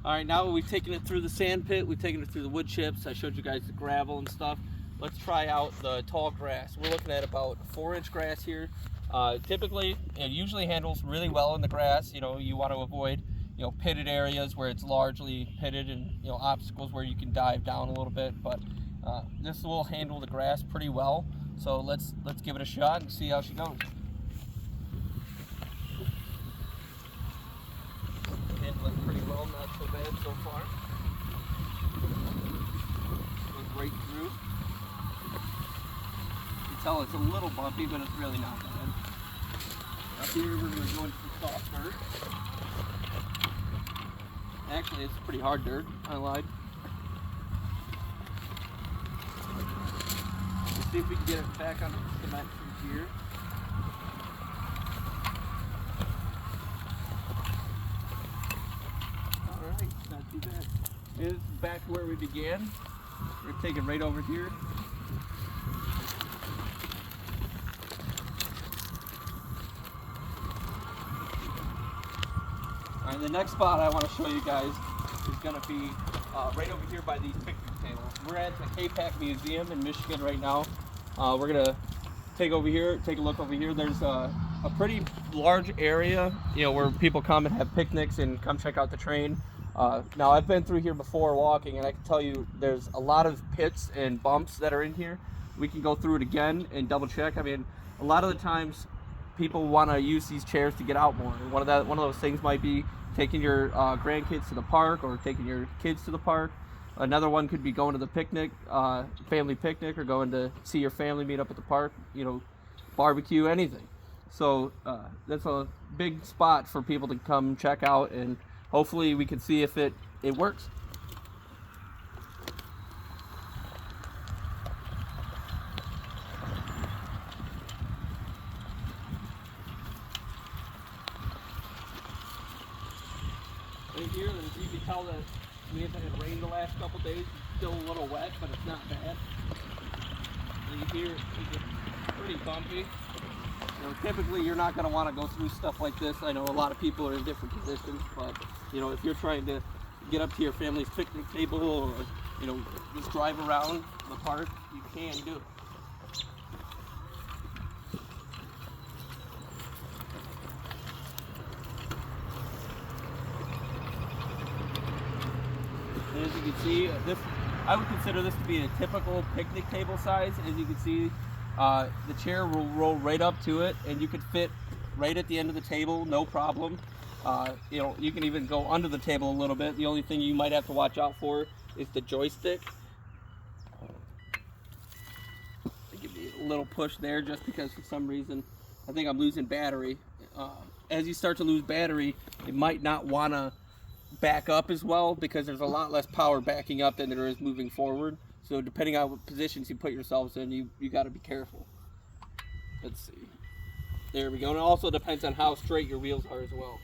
All right, now we've taken it through the sand pit, we've taken it through the wood chips, I showed you guys the gravel and stuff. Let's try out the tall grass. We're looking at about 4-inch grass here. Typically, it usually handles really well in the grass. You know, you want to avoid, you know, pitted areas where it's largely pitted and, you know, obstacles where you can dive down a little bit. But this will handle the grass pretty well. So let's give it a shot and see how she goes. Handling pretty well, not so bad so far. Goes right through. You can tell it's a little bumpy, but it's really not bad. Up here we're going to go into the soft dirt. Actually, it's pretty hard dirt. I lied. Let's see if we can get it back onto the cement from here. Alright, not too bad. This is back where we began. We're taking right over here. Alright, the next spot I want to show you guys is going to be right over here by these picnic tables. We're at the K-Pack Museum in Michigan right now. We're going to take a look over here. There's a pretty large area, you know, where people come and have picnics and come check out the train. Now, I've been through here before walking, and I can tell you there's a lot of pits and bumps that are in here. We can go through it again and double check. I mean, a lot of the times people want to use these chairs to get out more. One of those things might be taking your grandkids to the park or taking your kids to the park. Another one could be going to the picnic, family picnic, or going to see your family meet up at the park, you know, barbecue, anything. So that's a big spot for people to come check out, and hopefully we can see if it works. Right here, as you can tell that we haven't had rain the last couple days. It's still a little wet, but it's not bad. Right here, it's pretty bumpy. You know, typically you're not going to want to go through stuff like this. I know a lot of people are in different positions, but you know, if you're trying to get up to your family's picnic table or, you know, just drive around the park, you can do it. And as you can see, I would consider this to be a typical picnic table size. As you can see, the chair will roll right up to it, and you could fit right at the end of the table, no problem. You know, you can even go under the table a little bit. The only thing you might have to watch out for is the joystick. I give you a little push there just because for some reason I think I'm losing battery. As you start to lose battery, it might not want to back up as well because there's a lot less power backing up than there is moving forward. So depending on what positions you put yourselves in, you got to be careful. Let's see. There we go. And it also depends on how straight your wheels are as well.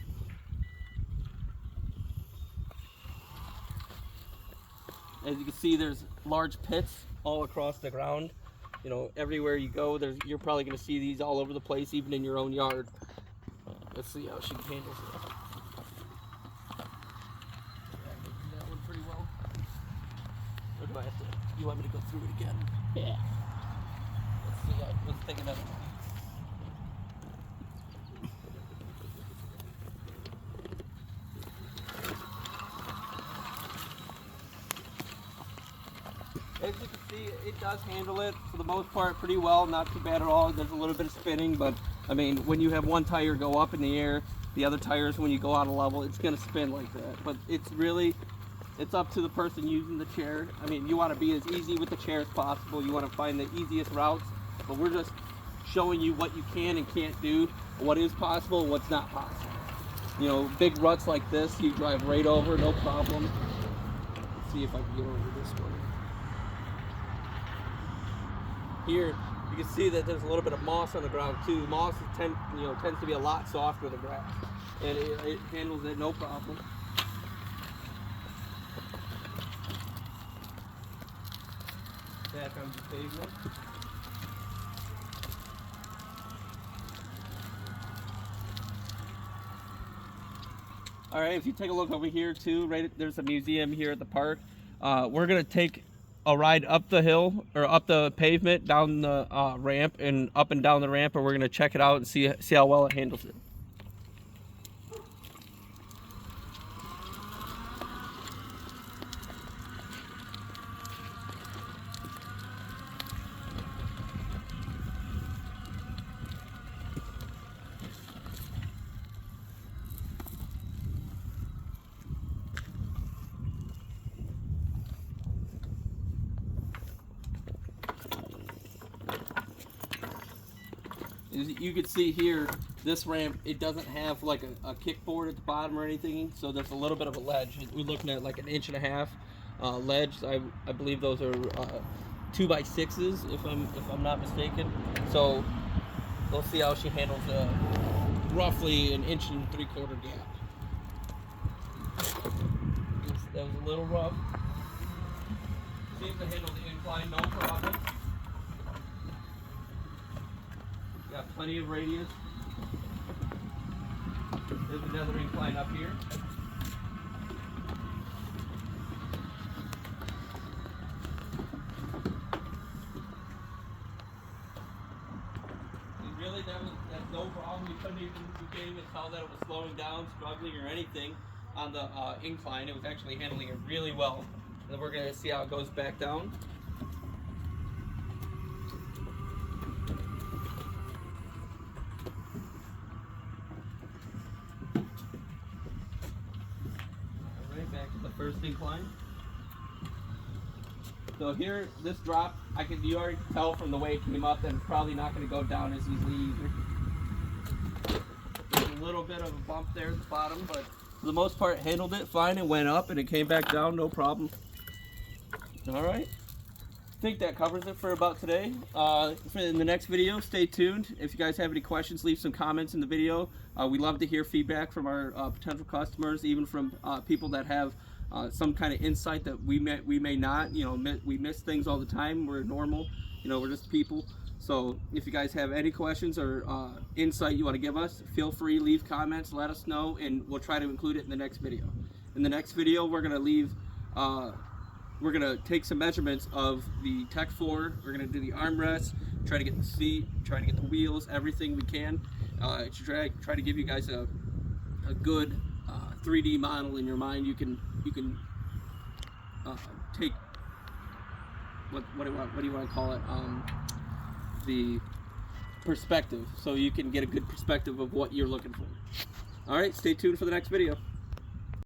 As you can see, there's large pits all across the ground. You know, everywhere you go, you're probably going to see these all over the place, even in your own yard. Let's see how she handles it. That one pretty well. Or do I have to? You want me to go through it again? Yeah. Let's see. Let's take another one. As you can see, it does handle it for the most part pretty well, not too bad at all. There's a little bit of spinning, but I mean, when you have one tire go up in the air, the other tires, when you go out of level, it's going to spin like that. But it's up to the person using the chair. I mean, you want to be as easy with the chair as possible. You want to find the easiest routes, but we're just showing you what you can and can't do, what is possible, and what's not possible. You know, big ruts like this, you drive right over, no problem. Let's see if I can get over this one. Here, you can see that there's a little bit of moss on the ground too. Moss tends to be a lot softer than grass, and it handles it no problem. Back on the pavement. All right, if you take a look over here too, right, there's a museum here at the park. We're gonna take a ride up the hill or up the pavement, down the ramp, and up and down the ramp, and we're gonna check it out and see how well it handles it. As you can see here, this ramp, it doesn't have like a kickboard at the bottom or anything, so there's a little bit of a ledge. We're looking at like an 1.5 inch ledge. I believe those are 2x6s, if I'm not mistaken. So we'll see how she handles roughly 1.75 inch gap. That was a little rough. Seems to handle the incline no problem. Got plenty of radius. There's another incline up here. And really, that's no problem. You can't even tell that it was slowing down, struggling, or anything on the incline. It was actually handling it really well. And then we're going to see how it goes back down. Back to the first incline. So here, this drop, you already can tell from the way it came up that it's probably not going to go down as easily either. There's a little bit of a bump there at the bottom, but for the most part, handled it fine and went up, and it came back down, no problem. All right. I think that covers it for about today. In the next video, stay tuned. If you guys have any questions, leave some comments in the video. We love to hear feedback from our potential customers, even from people that have some kind of insight that we may not. You know, we miss things all the time. We're normal. You know, we're just people. So if you guys have any questions or insight you want to give us, feel free, leave comments, let us know, and we'll try to include it in the next video. In the next video, we're gonna take some measurements of the Tech4. We're gonna do the armrest, try to get the seat, try to get the wheels, everything we can. To try to give you guys a good 3D model in your mind. You can take what do you want to call it? The perspective, so you can get a good perspective of what you're looking for. All right, stay tuned for the next video.